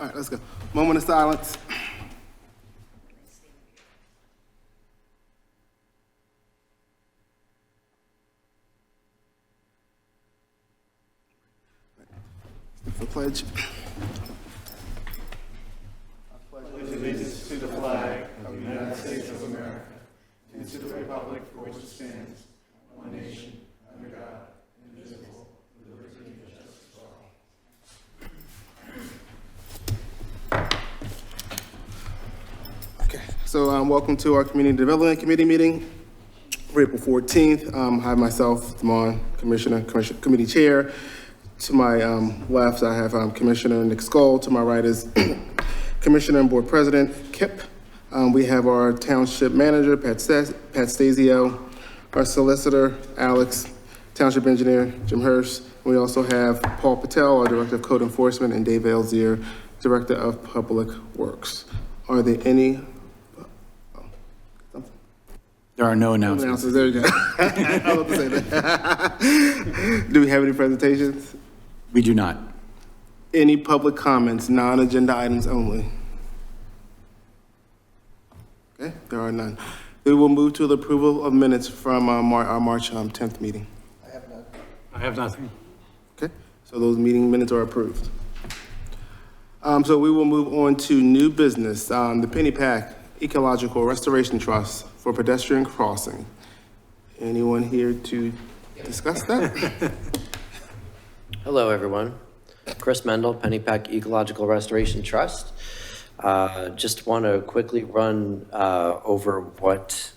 All right, let's go. Moment of silence. The pledge. Allegiance to the flag of the United States of America and to the republic for which it stands, one nation, under God, indivisible, with liberty and justice for all. Okay, so welcome to our Community Development Committee meeting for April 14th. I have myself, Damon, Committee Chair. To my left, I have Commissioner Nick Skoll. To my right is Commissioner and Board President Kip. We have our Township Manager, Pat Stasio, our Solicitor, Alex, Township Engineer, Jim Hurst. We also have Paul Patel, our Director of Code Enforcement, and Dave Elzier, Director of Public Works. Are there any? There are no announcements. There you go. I was about to say that. Do we have any presentations? We do not. Any public comments, non-agenda items only? Okay, there are none. We will move to the approval of minutes from our March 10th meeting. I have nothing. Okay, so those meeting minutes are approved. So we will move on to new business, the Pennypack Ecological Restoration Trust for pedestrian crossing. Anyone here to discuss that? Hello, everyone. Chris Mendel, Pennypack Ecological Restoration Trust. Just want to quickly run over what's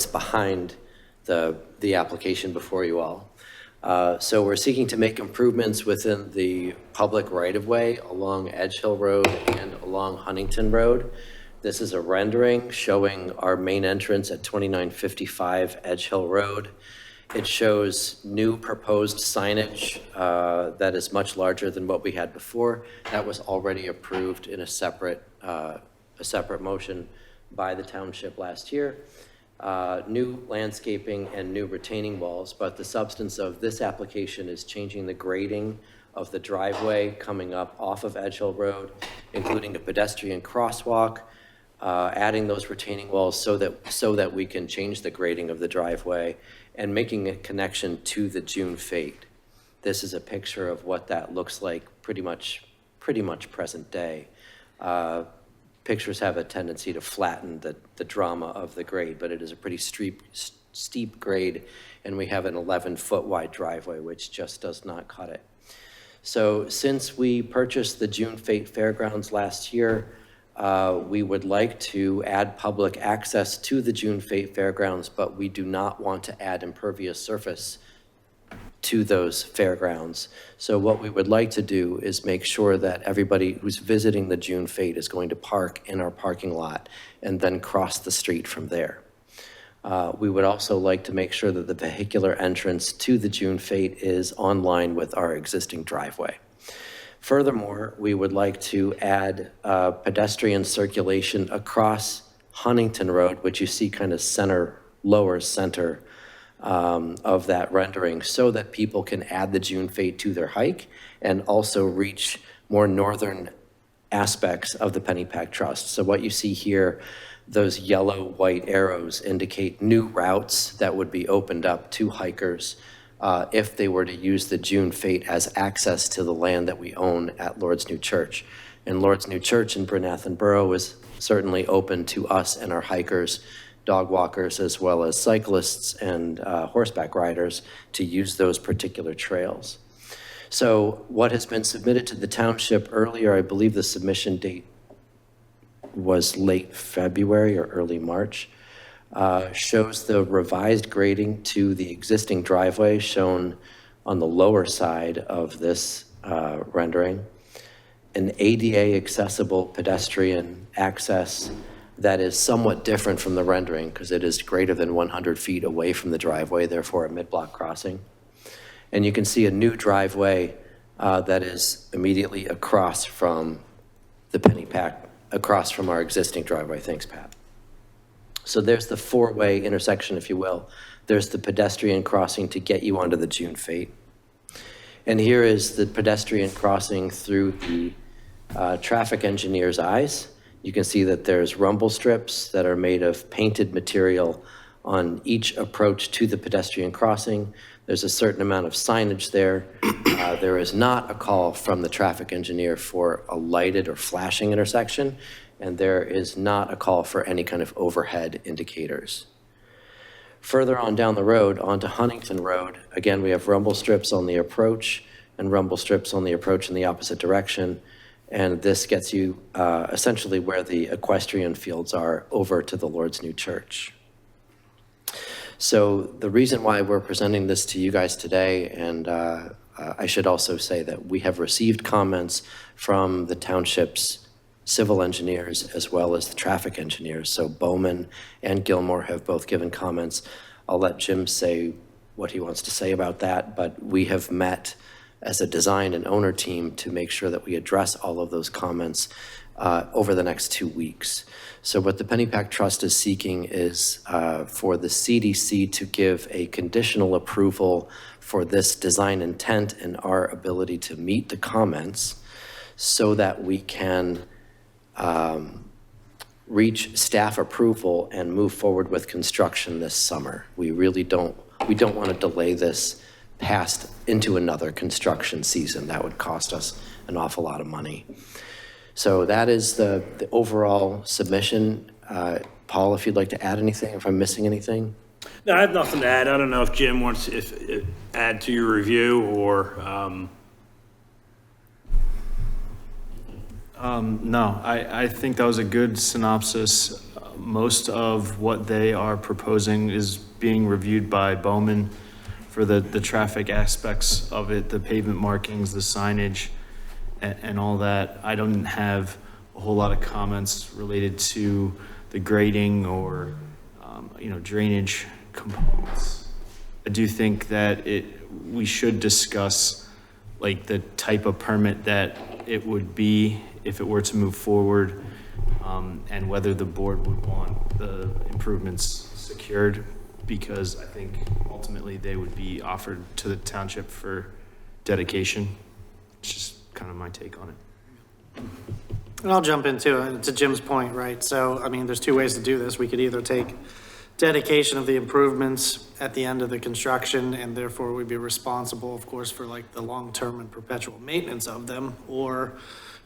behind the application before you all. So we're seeking to make improvements within the public right-of-way along Edge Hill Road and along Huntington Road. This is a rendering showing our main entrance at 2955 Edge Hill Road. It shows new proposed signage that is much larger than what we had before. That was already approved in a separate motion by the township last year. New landscaping and new retaining walls, but the substance of this application is changing the grading of the driveway coming up off of Edge Hill Road, including a pedestrian crosswalk, adding those retaining walls so that we can change the grading of the driveway and making a connection to the June fete. This is a picture of what that looks like pretty much present day. Pictures have a tendency to flatten the drama of the grade, but it is a pretty steep grade, and we have an 11-foot wide driveway, which just does not cut it. So since we purchased the June fete fairgrounds last year, we would like to add public access to the June fete fairgrounds, but we do not want to add impervious surface to those fairgrounds. So what we would like to do is make sure that everybody who's visiting the June fete is going to park in our parking lot and then cross the street from there. We would also like to make sure that the vehicular entrance to the June fete is on line with our existing driveway. Furthermore, we would like to add pedestrian circulation across Huntington Road, which you see kind of lower center of that rendering, so that people can add the June fete to their hike and also reach more northern aspects of the Pennypack Trust. So what you see here, those yellow-white arrows indicate new routes that would be opened up to hikers if they were to use the June fete as access to the land that we own at Lord's New Church. And Lord's New Church in Bernathen Borough is certainly open to us and our hikers, dog walkers, as well as cyclists and horseback riders to use those particular trails. So what has been submitted to the township earlier, I believe the submission date was late February or early March, shows the revised grading to the existing driveway shown on the lower side of this rendering, an ADA accessible pedestrian access that is somewhat different from the rendering because it is greater than 100 feet away from the driveway, therefore a mid-block crossing. And you can see a new driveway that is immediately across from the Pennypack, across from our existing driveway. Thanks, Pat. So there's the four-way intersection, if you will. There's the pedestrian crossing to get you onto the June fete. And here is the pedestrian crossing through the traffic engineer's eyes. You can see that there's rumble strips that are made of painted material on each approach to the pedestrian crossing. There's a certain amount of signage there. There is not a call from the traffic engineer for a lighted or flashing intersection, and there is not a call for any kind of overhead indicators. Further on down the road, onto Huntington Road, again, we have rumble strips on the approach and rumble strips on the approach in the opposite direction. And this gets you essentially where the equestrian fields are over to the Lord's New Church. So the reason why we're presenting this to you guys today, and I should also say that we have received comments from the township's civil engineers as well as the traffic engineers. So Bowman and Gilmore have both given comments. I'll let Jim say what he wants to say about that, but we have met as a design and owner team to make sure that we address all of those comments over the next 2 weeks. So what the Pennypack Trust is seeking is for the CDC to give a conditional approval for this design intent and our ability to meet the comments so that we can reach staff approval and move forward with construction this summer. We really don't want to delay this past into another construction season. That would cost us an awful lot of money. So that is the overall submission. Paul, if you'd like to add anything, if I'm missing anything? No, I have nothing to add. I don't know if Jim wants to add to your review or. No, I think that was a good synopsis. Most of what they are proposing is being reviewed by Bowman for the traffic aspects of it, the pavement markings, the signage, and all that. I don't have a whole lot of comments related to the grading or, drainage components. I do think that we should discuss like the type of permit that it would be if it were to move forward, and whether the board would want the improvements secured, because I think ultimately they would be offered to the township for dedication. It's just kind of my take on it. And I'll jump into it, to Jim's point, right? So, I mean, there's two ways to do this. We could either take dedication of the improvements at the end of the construction, and therefore we'd be responsible, of course, for like the long-term and perpetual maintenance of them, or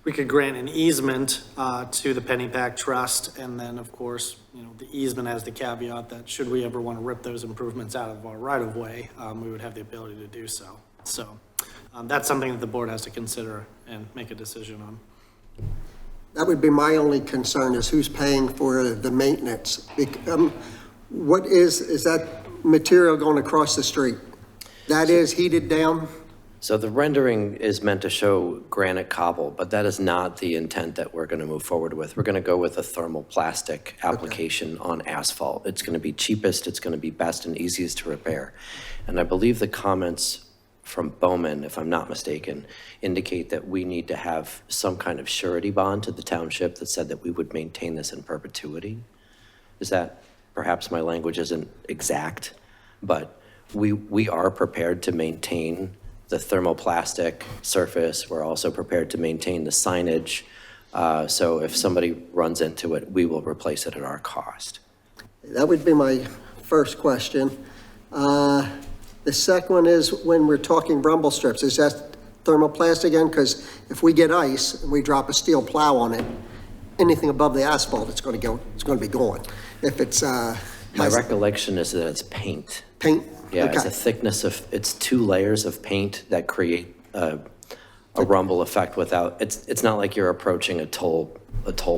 we could grant an easement to the Pennypack Trust, and then, of course, the easement has the caveat that should we ever want to rip those improvements out of our right-of-way, we would have the ability to do so. So that's something that the board has to consider and make a decision on. That would be my only concern, is who's paying for the maintenance. What is that material going across the street? That is heated down? So the rendering is meant to show granite cobble, but that is not the intent that we're going to move forward with. We're going to go with a thermoplastic application on asphalt. It's going to be cheapest, it's going to be best and easiest to repair. And I believe the comments from Bowman, if I'm not mistaken, indicate that we need to have some kind of surety bond to the township that said that we would maintain this in perpetuity. Is that, perhaps my language isn't exact, but we are prepared to maintain the thermoplastic surface. We're also prepared to maintain the signage. So if somebody runs into it, we will replace it at our cost. That would be my first question. The second one is, when we're talking rumble strips, is that thermoplastic again? Because if we get ice and we drop a steel plow on it, anything above the asphalt, it's going to be gone. If it's My recollection is that it's paint. paint. Yeah, Okay. it's a thickness of, it's 2 layers of paint that create a rumble effect without, it's not like you're approaching a toll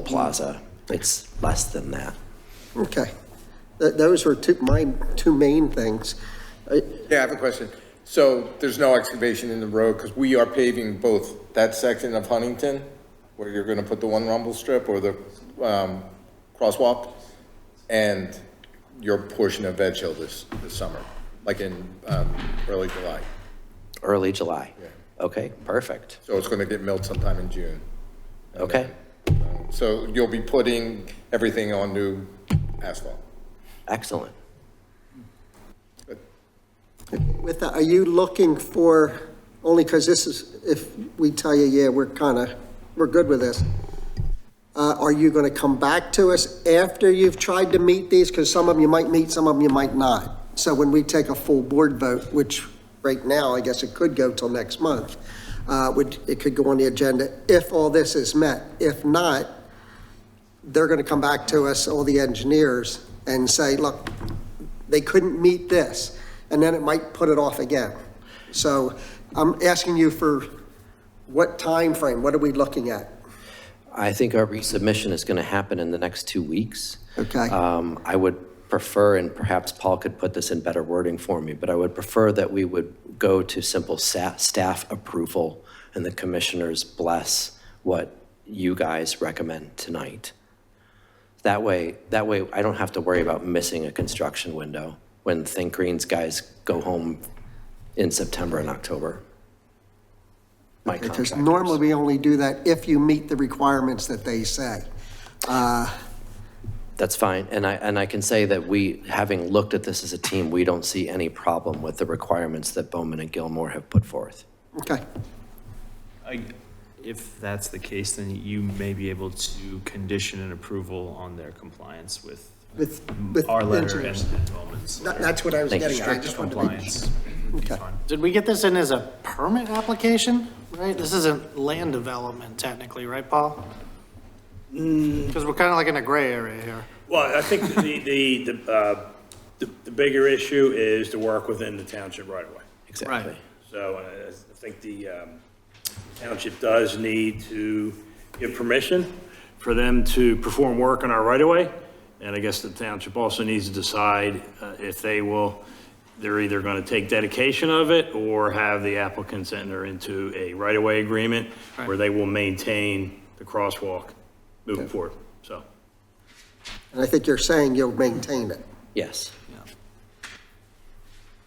plaza. It's less than that. Okay. Those were my two main things. Yeah, I have a question. So there's no excavation in the road because we are paving both that section of Huntington where you're going to put the one rumble strip or the crosswalk and your portion of Veg Hill this summer, like in early July. Early July. Yeah. Okay, perfect. So it's going to get milled sometime in June. And Okay, so you'll be putting everything on new asphalt. excellent. With that, are you looking for, only because this is, if we tell you, yeah, we're kind of we're good with this. Are you going to come back to us after you've tried to meet these? Because some of them you might meet, some of them you might not. So when we take a full board vote, which right now, I guess it could go till next month, it could go on the agenda if all this is met. If not, they're going to come back to us, all the engineers, and say, look, they couldn't meet this, and then it might put it off again. So I'm asking you for what time frame? What are we looking at? I think our resubmission is going to happen in the next 2 weeks. Okay. I would prefer, and perhaps Paul could put this in better wording for me, but I would prefer that we would go to simple staff approval and the commissioners bless what you guys recommend tonight. That way I don't have to worry about missing a construction window when Think Green's guys go home in September and October. My Because contractors. normally we only do that if you meet the requirements that they say. That's fine, and I can say that we, having looked at this as a team, we don't see any problem with the requirements that Bowman and Gilmore have put forth. Okay. If that's the case, then you may be able to condition an approval on their compliance with our letter and engineers. Bowman's That's what I was Thank you. getting at. I just wanted to make compliance. would be Okay. fine. Did we get this in as a permit application, right? This isn't land development technically, right, Paul? Because we're kind of like in a gray area here. Well, I think the bigger issue is to work within the township right away. Exactly. So I think the township does need to give permission for them to perform work on our right of way. And I guess the township also needs to decide if they're either going to take dedication of it or have the applicants enter into a right of way agreement where they will maintain the crosswalk moving forward, so. And I think you're saying you'll maintain it. Yes.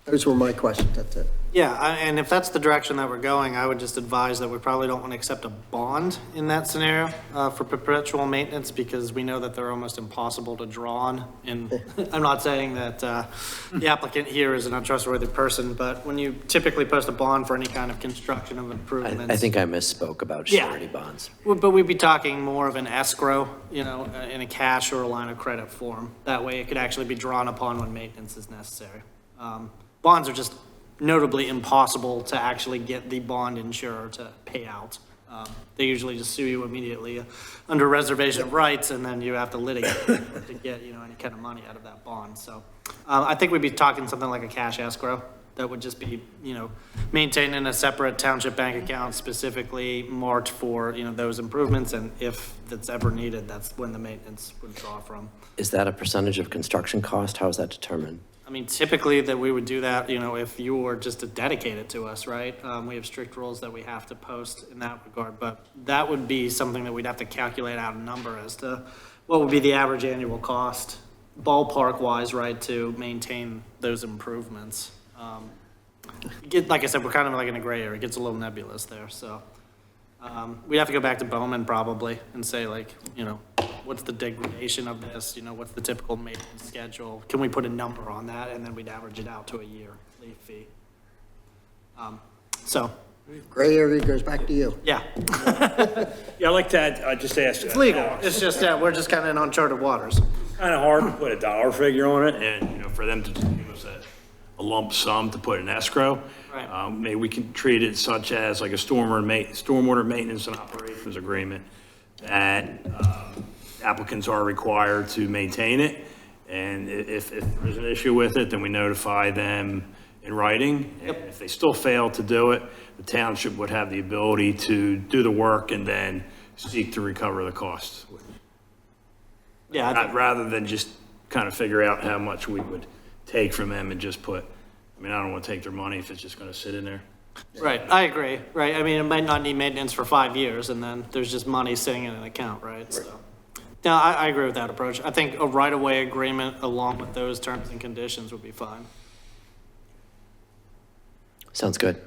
Those were my questions, that's it. Yeah, and if that's the direction that we're going, I would just advise that we probably don't want to accept a bond in that scenario for perpetual maintenance, because we know that they're almost impossible to draw on. And I'm not saying that the applicant here is an untrustworthy person, but when you typically post a bond for any kind of construction of improvements. I think I misspoke about Yeah. surety bonds. But we'd be talking more of an escrow, in a cash or a line of credit form. That way it could actually be drawn upon when maintenance is necessary. Bonds are just notably impossible to actually get the bond insurer to pay out. They usually just sue you immediately under reservation of rights, and then you have to litigate to get, any kind of money out of that bond. So I think we'd be talking something like a cash escrow that would just be, maintained in a separate township bank account specifically marked for, those improvements. And if that's ever needed, that's when the maintenance would draw from. Is that a percentage of construction cost? How is that determined? I mean, typically that we would do that, if you were just to dedicate it to us, right? We have strict rules that we have to post in that regard, but that would be something that we'd have to calculate out a number as to what would be the average annual cost, ballpark wise, right, to maintain those improvements. Like I said, we're kind of like in a gray area. It gets a little nebulous there, so. We'd have to go back to Bowman probably and say like, what's the degradation of this? What's the typical maintenance schedule? Can we put a number on that? And then we'd average it out to a yearly fee. So, Gray area goes back to you. yeah, Yeah, I like that, I just asked. it's legal. It's just, we're just kind of in uncharted waters. Kind of hard to put a dollar figure on it, and, for them to give us a lump sum to put in escrow. Right. Maybe we can treat it such as like a stormwater maintenance and operations agreement, that applicants are required to maintain it. And if there's an issue with it, then we notify them in writing. And if they still fail to do it, the township would have the ability to do the work and then seek to recover the costs. Yeah, Rather than just kind of figure out how much we would take from them and just put, I don't want to take their money if it's just going to sit in there. right. I agree, right? I mean, it might not need maintenance for 5 years and then there's just money sitting in an account, right? So, no, I agree with that approach. I think a right-of-way agreement along with those terms and conditions would be fine. Sounds good.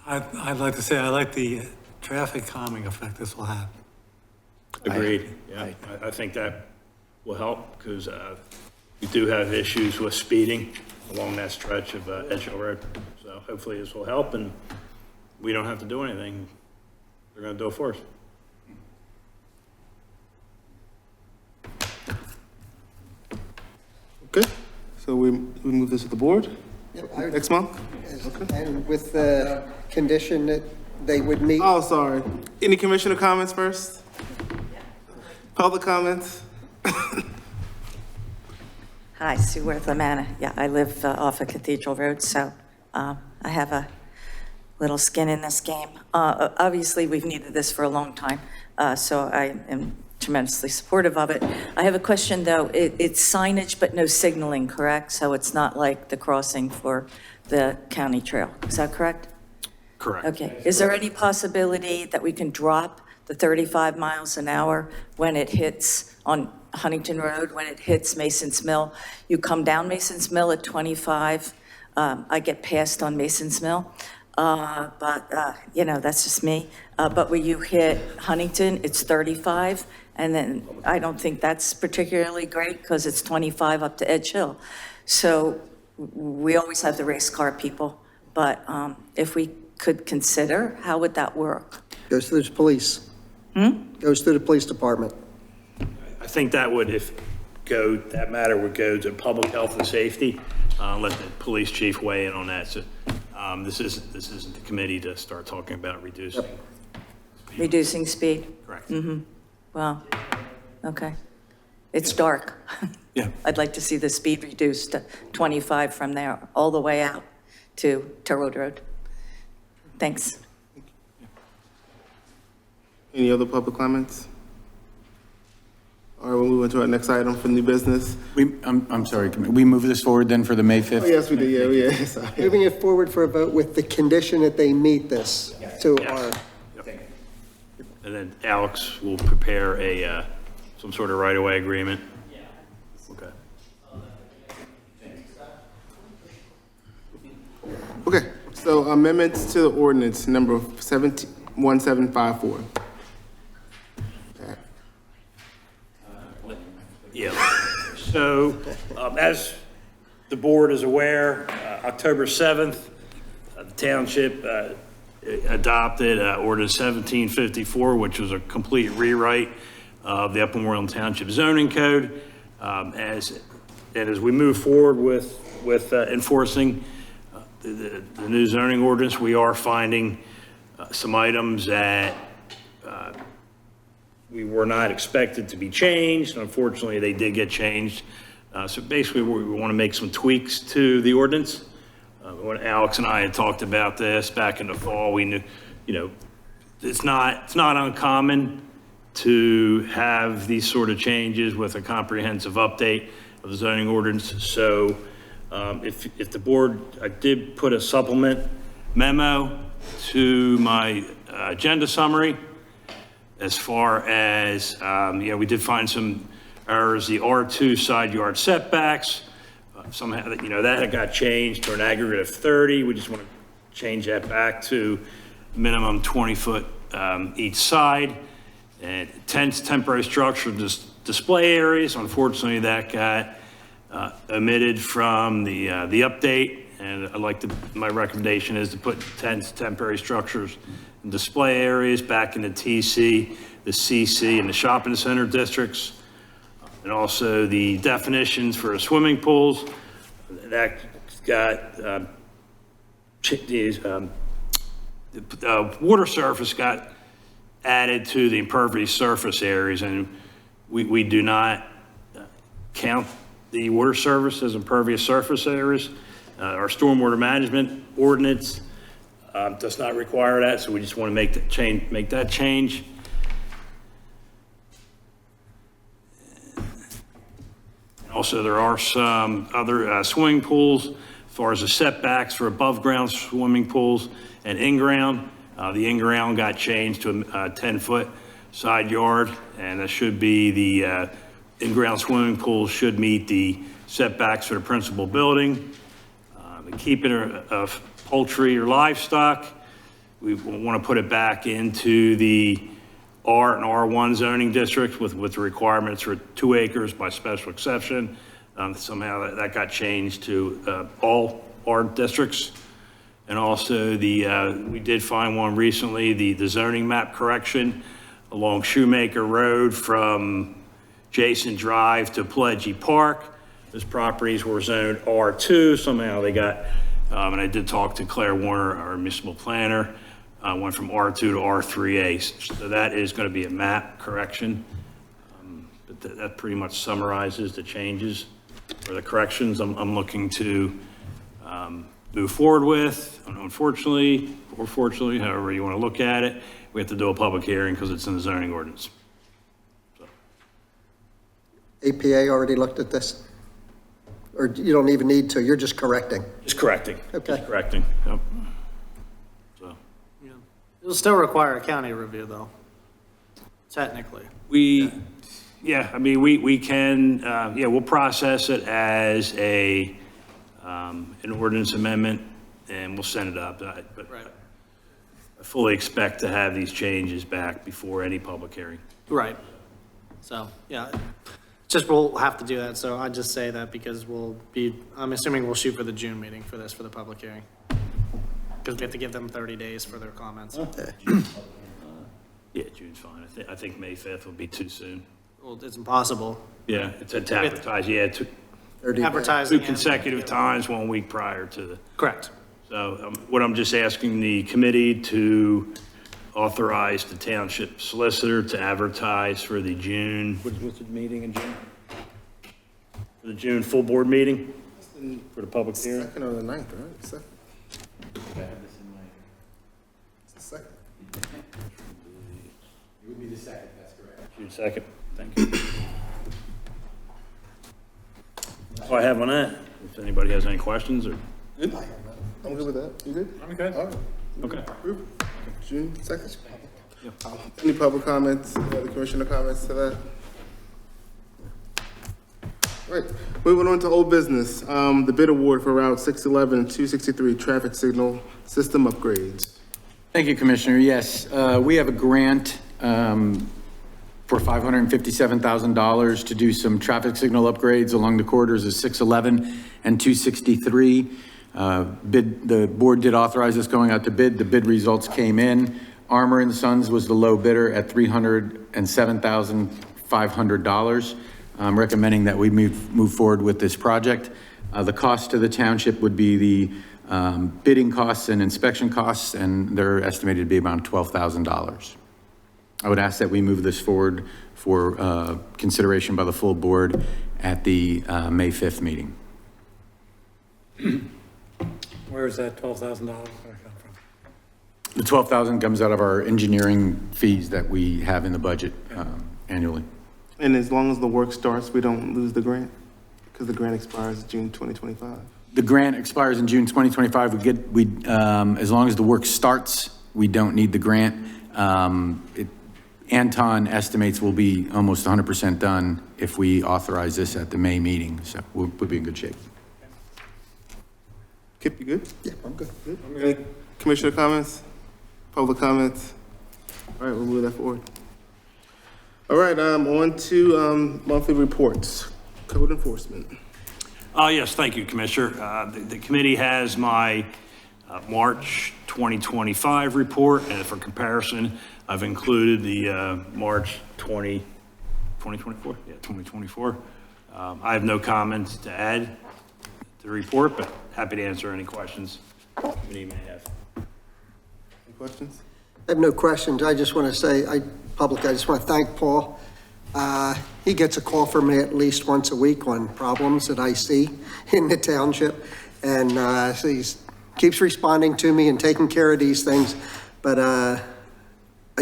I'd like to say, I like the traffic calming effect this will have. Agreed, yeah. I think that will help because we do have issues with speeding along that stretch of Edge Hill Road. So hopefully this will help and we don't have to do anything. they're gonna do it for us. Okay, so we move this to the board next month? And with the condition that they would meet. Oh, sorry. Any commissioner comments first? Public comments? Hi, Sue Worth Lamanna. Yeah, I live off of Cathedral Road, so I have a little skin in this game. Obviously, we've needed this for a long time, so I am tremendously supportive of it. I have a question, though. It's signage but no signaling, correct? So it's not like the crossing for the county trail. Is that correct? Correct. Okay. Is there any possibility that we can drop the 35 miles an hour when it hits on Huntington Road, when it hits Mason's Mill? You come down Mason's Mill at 25. I get passed on Mason's Mill, but you know, that's just me. But when you hit Huntington, it's 35. And then I don't think that's particularly great because it's 25 up to Edge Hill. So we always have the race car people, but if we could consider, how would that work? Goes through the police. Goes through the police department. I think that would, that matter would go to public health and safety, let the police chief weigh in on that. So this isn't the committee to start talking about reducing. Yep. Reducing speed? Correct. Wow, okay. It's dark. Yeah. I'd like to see the speed reduced to 25 from there, all the way out to Turwood Road. Thanks. Any other public comments? All right, we'll move on to our next item for new business. I'm sorry, can we move this forward then for the May 5th? Oh, yes, we did, yeah, sorry. Moving it forward for a vote with the condition that they meet this to our, And then Alex will prepare some sort of right-of-way agreement. Okay. Okay, so amendments to the ordinance number 1754. Yeah. So, as the board is aware, October 7th, the township adopted ordinance 1754, which was a complete rewrite of the Upper Moreland Township zoning code. As we move forward with enforcing the new zoning ordinance, we are finding some items that we were not expected to be changed. Unfortunately, they did get changed. So basically, we want to make some tweaks to the ordinance. When Alex and I had talked about this back in the fall, we knew, it's not uncommon to have these sort of changes with a comprehensive update of the zoning ordinance. So if the board, I did put a supplement memo to my agenda summary as far as, we did find some errors, the R2 side yard setbacks, somehow, that got changed to an aggregate of 30. We just want to change that back to minimum 20 foot each side. And tents, temporary structure display areas. Unfortunately, that got omitted from the update. And my recommendation is to put tents, temporary structures, and display areas back in the TC, the CC, and the shopping center districts. And also the definitions for swimming pools, that got, the water surface got added to the impervious surface areas, and we do not count the water surface as impervious surface areas. Our stormwater management ordinance does not require that, so we just want to make that change. Also, there are some other swimming pools as far as the setbacks for above ground swimming pools and in-ground. The in-ground got changed to a 10-foot side yard, and that should be the in-ground swimming pools should meet the setbacks for the principal building. The keeping of poultry or livestock, we want to put it back into the R and R1 zoning districts with the requirements for 2 acres by special exception. Somehow that got changed to all R districts. And also we did find one recently, the zoning map correction along Shoemaker Road from Jason Drive to Pledgey Park. Those properties were zoned R2. Somehow they got, and I did talk to Claire Warner, our municipal planner, went from R2 to R3A. So that is going to be a map correction. But that pretty much summarizes the changes or the corrections I'm looking to move forward with. Unfortunately, or fortunately, however you want to look at it, we have to do a public hearing because it's in the zoning ordinance. APA already looked at this? Or you don't even need to, you're just correcting? Just correcting. Okay. Just correcting, yep. So. Yeah. It'll still require a county review, though, technically. Yeah, I mean, we can, we'll process it as an ordinance amendment and we'll send it up. But Right. I fully expect to have these changes back before any public hearing. Right. So, yeah, just we'll have to do that. So I just say that because I'm assuming we'll shoot for the June meeting for this, for the public hearing. Because we have to give them 30 days for their comments. Yeah, June's fine. I think May 5th will be too soon. Well, it's impossible. Yeah, it's advertised, yeah, Advertising. two consecutive times, 1 week prior to the. Correct. So what I'm just asking the committee to authorize the township solicitor to advertise for the June, what's the meeting in June? For the June full board meeting for the public hearing? Second or the 9th, right? Second. It's the second. It would be the second, that's correct. June 2nd, thank you. That's all I have on that. If anybody has any questions or. Good? I'm good with that. You good? I'm good. All right. Okay. Approved. June 2nd. Any public comments, any other commissioner comments to that? Right, moving on to old business, the bid award for Route 611 and 263 traffic signal system upgrades. Thank you, Commissioner. Yes, we have a grant for $557,000 to do some traffic signal upgrades along the corridors of 611 and 263. The board did authorize this going out to bid. The bid results came in. Armour and Sons was the low bidder at $307,500. I'm recommending that we move forward with this project. The cost to the township would be the bidding costs and inspection costs, and they're estimated to be about $12,000. I would ask that we move this forward for consideration by the full board at the May 5th meeting. Where is that $12,000 going to come from? The $12,000 comes out of our engineering fees that we have in the budget annually. And as long as the work starts, we don't lose the grant? Because the grant expires June 2025. The grant expires in June 2025. As long as the work starts, we don't need the grant. Anton estimates we'll be almost 100% done if we authorize this at the May meeting, so we'll be in good shape. Kip, you good? Yeah, I'm good. Good. Any commissioner comments? Public comments? All right, we'll move that forward. All right, on to monthly reports. Code enforcement. Yes, thank you, Commissioner. The committee has my March 2025 report, and for comparison, I've included the March 2024? Yeah, 2024. I have no comments to add to the report, but happy to answer any questions the committee may have. Any questions? I have no questions. I just want to say, I just want to thank Paul. He gets a call from me at least once a week on problems that I see in the township. And so he keeps responding to me and taking care of these things. But I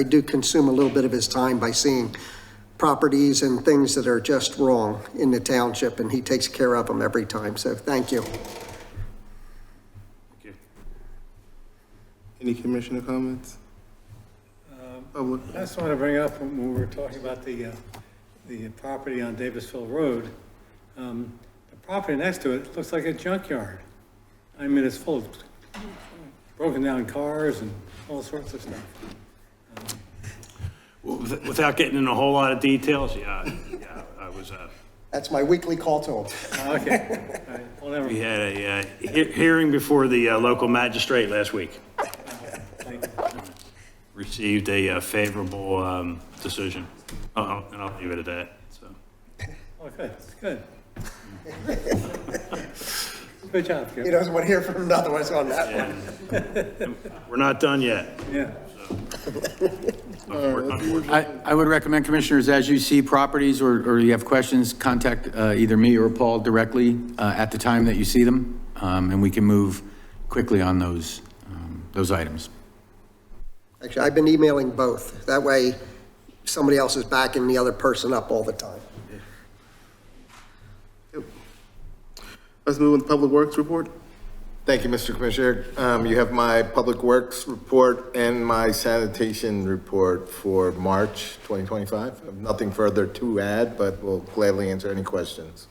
do consume a little bit of his time by seeing properties and things that are just wrong in the township, and he takes care of them every time. So thank you. Thank you. Any commissioner comments? Public? I just want to bring up when we were talking about the property on Davisville Road, the property next to it looks like a junkyard. I mean, it's full of broken down cars and all sorts of stuff. Without getting into a whole lot of details, I was That's my weekly call to him. Okay. All right. Well, never We mind. had a hearing before the local magistrate last week. Thank you. Received a favorable decision. And I'll leave it at that, so. Oh, good, good. Good job, He Kip. doesn't want to hear from another one on that one. We're not done yet. Yeah. I would recommend, Commissioners, as you see properties or you have questions, contact either me or Paul directly at the time that you see them, and we can move quickly on those items. Actually, I've been emailing both. That way, somebody else is backing the other person up all the time. Let's move on to Public Works report. Thank you, Mr. Commissioner. You have my Public Works report and my sanitation report for March 2025. I have nothing further to add, but we'll gladly answer any questions.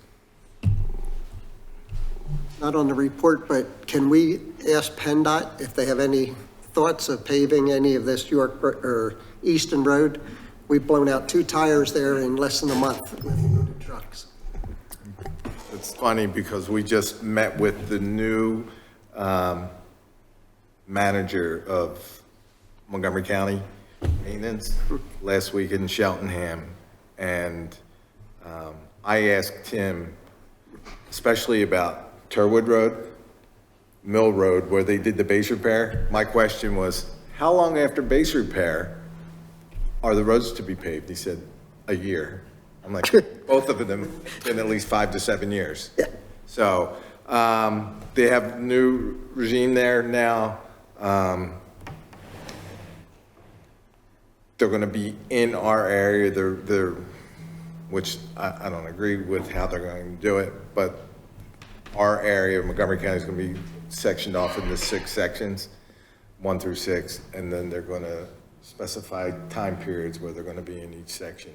Not on the report, but can we ask PennDOT if they have any thoughts of paving any of this York or Easton Road? We've blown out 2 tires there in less than a month with loaded trucks. It's funny because we just met with the new manager of Montgomery County Maintenance last week in Cheltenham. And I asked him, especially about Turwood Road, Mill Road, where they did the base repair. My question was, how long after base repair are the roads to be paved? He said, a year. I'm like, both of them in at least 5 to 7 years. Yeah. So they have new regime there now. They're going to be in our area. They're which I don't agree with how they're going to do it, but our area, Montgomery County, is going to be sectioned off into 6 sections, 1 through 6, and then they're going to specify time periods where they're going to be in each section,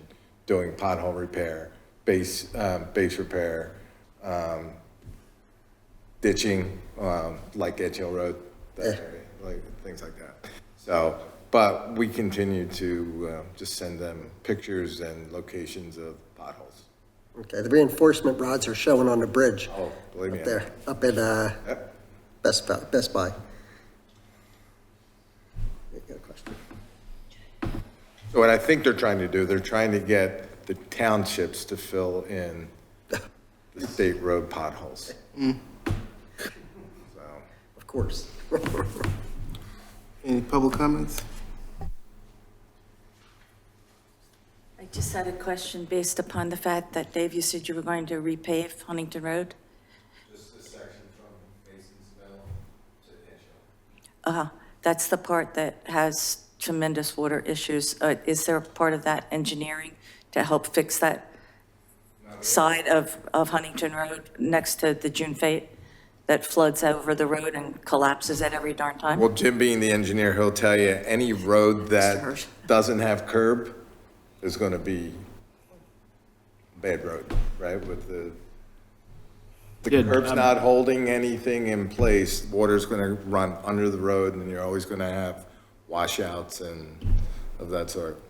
doing pothole repair, base repair, ditching, like Edge Hill Road, that area, like things like that. So, but we continue to just send them pictures and locations of potholes. Okay, the reinforcement rods are showing on the bridge. Oh, believe me. Up there, up at Yep. Best Buy. You got a question? So what I think they're trying to do, they're trying to get the townships to fill in the state road potholes. So, Of course. Any public comments? I just had a question based upon the fact that, Dave, you said you were going to repave Huntington Road? just the section from Masonsville to Edge Hill. That's the part that has tremendous water issues. Is there a part of that engineering to help fix that side of Huntington Road next to the June Fete that floods over the road and collapses at every darn time? Well, Jim being the engineer, he'll tell you, any road that Sure. doesn't have curb is going to be a bad road, right? With the Yeah, curb's not holding anything in place, water's going to run under the road, and you're always going to have washouts and of that sort.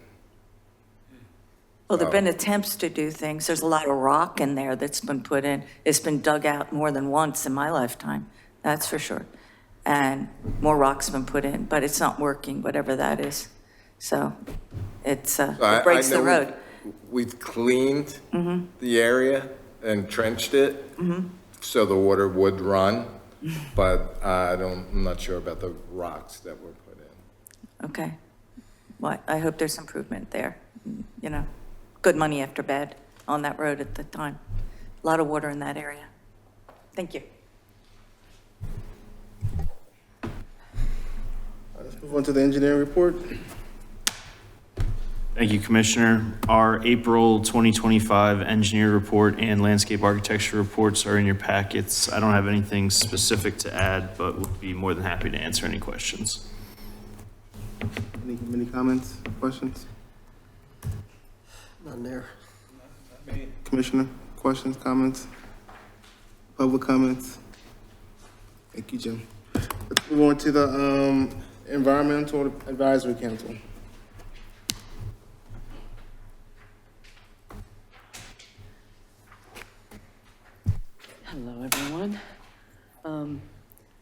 Well, there've been attempts to do things. There's a lot of rock in there that's been put in. It's been dug out more than once in my lifetime, that's for sure. And more rock's been put in, but it's not working, whatever that is. So it's, I it breaks the know road. We've cleaned the area and trenched it so the water would run, but I'm not sure about the rocks that were put in. Okay. Well, I hope there's improvement there, you know. Good money after bad on that road at the time. A lot of water in that area. Thank you. Let's move on to the engineering report. Thank you, Commissioner. Our April 2025 engineer report and landscape architecture reports are in your packets. I don't have anything specific to add, but would be more than happy to answer any questions. Any comments, questions? None there. Commissioner, questions, comments? Public comments? Thank you, Jim. Let's move on to the Environmental Advisory Council. Hello, everyone.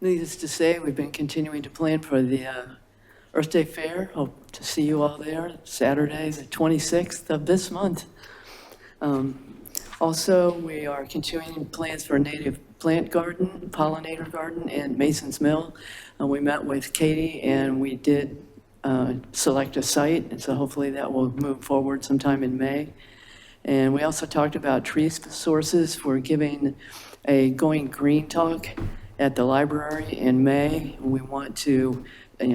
Needless to say, we've been continuing to plan for the Earth Day Fair. Hope to see you all there Saturday, the 26th of this month. Also, we are continuing plans for a native plant garden, pollinator garden in Mason's Mill. We met with Katie and we did select a site, and so hopefully that will move forward sometime in May. And we also talked about tree sources for giving a Going Green talk at the library in May. We want to,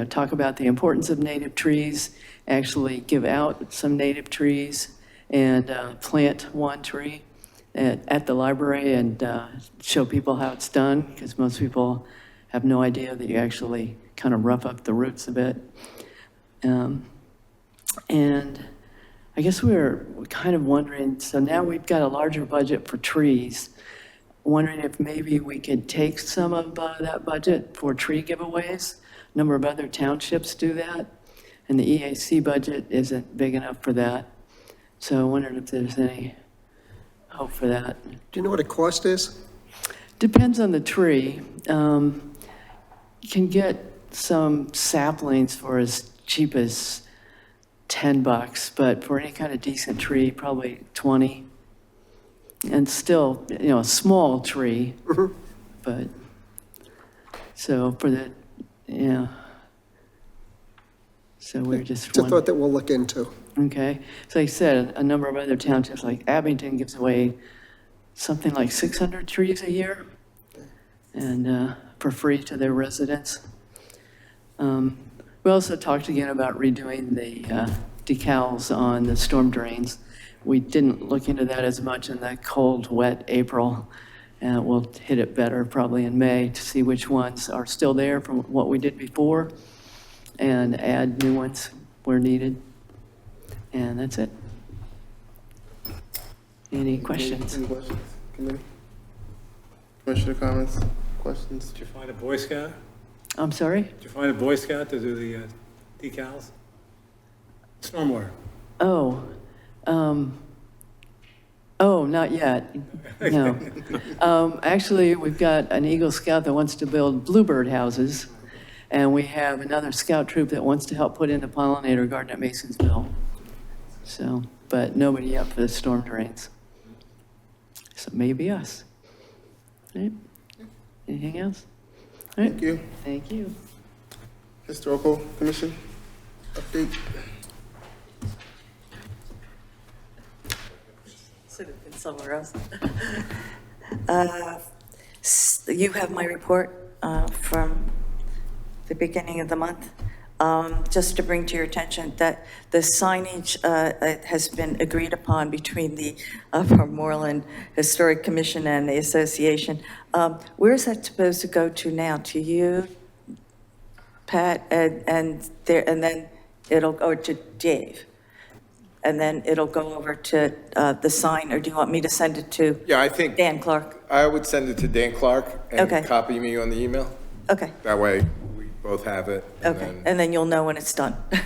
talk about the importance of native trees, actually give out some native trees and plant one tree at the library and show people how it's done, because most people have no idea that you actually kind of rough up the roots a bit. And I guess we're kind of wondering, so now we've got a larger budget for trees, wondering if maybe we could take some of that budget for tree giveaways. A number of other townships do that, and the EAC budget isn't big enough for that. So I wondered if there's any hope for that. Do you know what the cost is? Depends on the tree. You can get some saplings for as cheap as $10, but for any kind of decent tree, probably 20. And still, a small tree, but, so for the, yeah. So we're just. It's a thought that we'll look into. Okay, so like I said, a number of other townships, like Abington gives away something like 600 trees a year, and for free to their residents. We also talked again about redoing the decals on the storm drains. We didn't look into that as much in that cold, wet April. We'll hit it better probably in May to see which ones are still there from what we did before and add new ones where needed. And that's it. Any questions? Any questions, committee? Commissioner comments, questions? Did you find a Boy Scout? I'm sorry? Did you find a Boy Scout to do the decals? Stormwater. Oh, not yet. No. Actually, we've got an Eagle Scout that wants to build bluebird houses, and we have another scout troop that wants to help put in the pollinator garden at Mason's Mill. So, but nobody yet for the storm drains. So maybe us. All right. Anything else? All right. Thank you. Thank you. Historical Commission update. Should have been somewhere else. You have my report from the beginning of the month. Just to bring to your attention that the signage has been agreed upon between the Upper Moreland Historic Commission and the association. Where is that supposed to go to now? To you, Pat, and then it'll go to Dave? And then it'll go over to the sign, or do you want me to send it to Yeah, I think Dan Clark? I would send it to Dan Clark and Okay. copy me on the email. Okay, That way, we both have it. okay, and then you'll know when it's done. Right.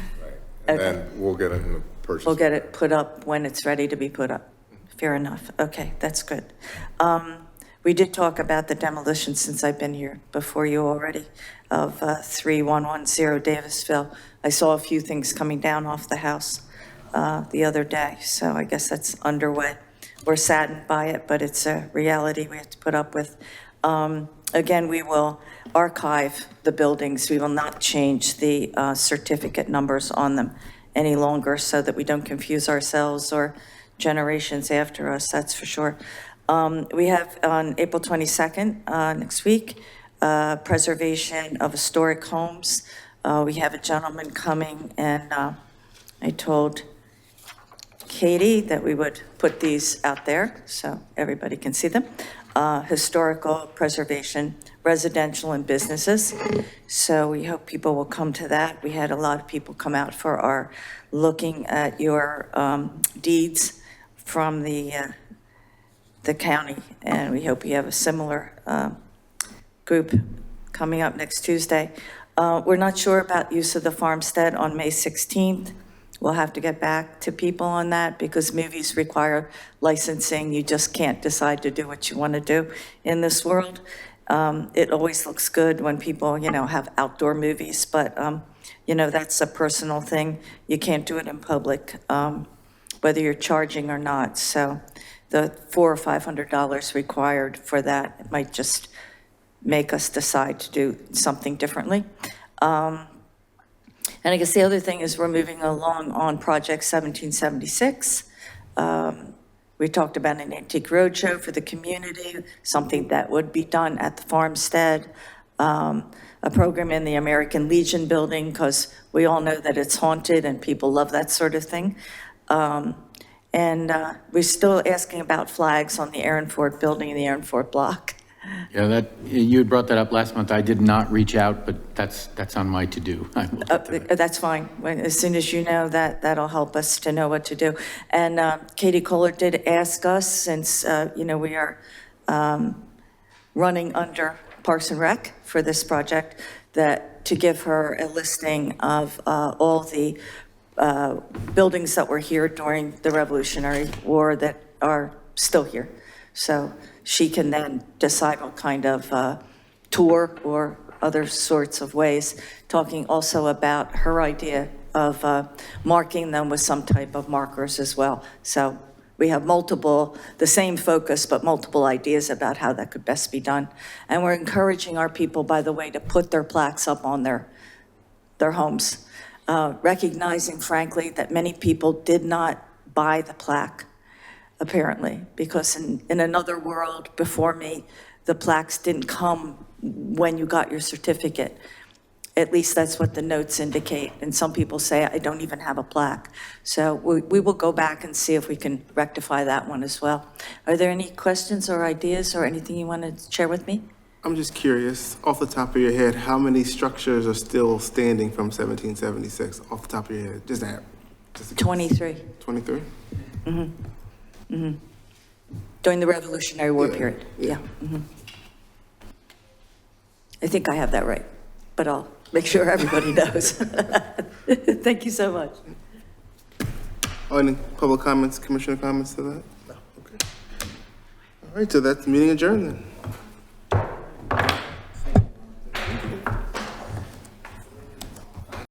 And okay. then we'll get it in the purchase. We'll get it put up when it's ready to be put up. Fair enough. Okay, that's good. We did talk about the demolition since I've been here before you already of 3110 Davisville. I saw a few things coming down off the house the other day, so I guess that's underway. We're saddened by it, but it's a reality we have to put up with. Again, we will archive the buildings. We will not change the certificate numbers on them any longer so that we don't confuse ourselves or generations after us, that's for sure. We have on April 22nd, next week, preservation of historic homes. We have a gentleman coming, and I told Katie that we would put these out there so everybody can see them. Historical preservation, residential and businesses. So we hope people will come to that. We had a lot of people come out for our looking at your deeds from the county, and we hope we have a similar group coming up next Tuesday. We're not sure about use of the farmstead on May 16th. We'll have to get back to people on that because movies require licensing. You just can't decide to do what you want to do in this world. It always looks good when people, have outdoor movies, but, that's a personal thing. You can't do it in public, whether you're charging or not. So the $400 or $500 required for that, it might just make us decide to do something differently. And I guess the other thing is we're moving along on Project 1776. We talked about an antique roadshow for the community, something that would be done at the farmstead, a program in the American Legion building, because we all know that it's haunted and people love that sort of thing. And we're still asking about flags on the Aaron Ford building and the Aaron Ford block. Yeah, you had brought that up last month. I did not reach out, but that's on my to-do. I will get to it. That's fine. As soon as you know that, that'll help us to know what to do. And Katie Kohler did ask us, since, we are running under Parks and Rec for this project, that to give her a listing of all the buildings that were here during the Revolutionary War that are still here. So she can then decide what kind of tour or other sorts of ways, talking also about her idea of marking them with some type of markers as well. So we have the same focus, but multiple ideas about how that could best be done. And we're encouraging our people, by the way, to put their plaques up on their homes, recognizing, frankly, that many people did not buy the plaque, apparently, because in another world before me, the plaques didn't come when you got your certificate. At least that's what the notes indicate. And some people say, I don't even have a plaque. So we will go back and see if we can rectify that one as well. Are there any questions or ideas or anything you want to share with me? I'm just curious, off the top of your head, how many structures are still standing from 1776, off the top of your head? Just that. 23. 23? During the Revolutionary War Yeah, period. yeah. I think I have that right, but I'll make sure everybody knows. Thank you so much. Any public comments, commissioner comments to that? No. Okay. All right, so that's meeting adjourned then.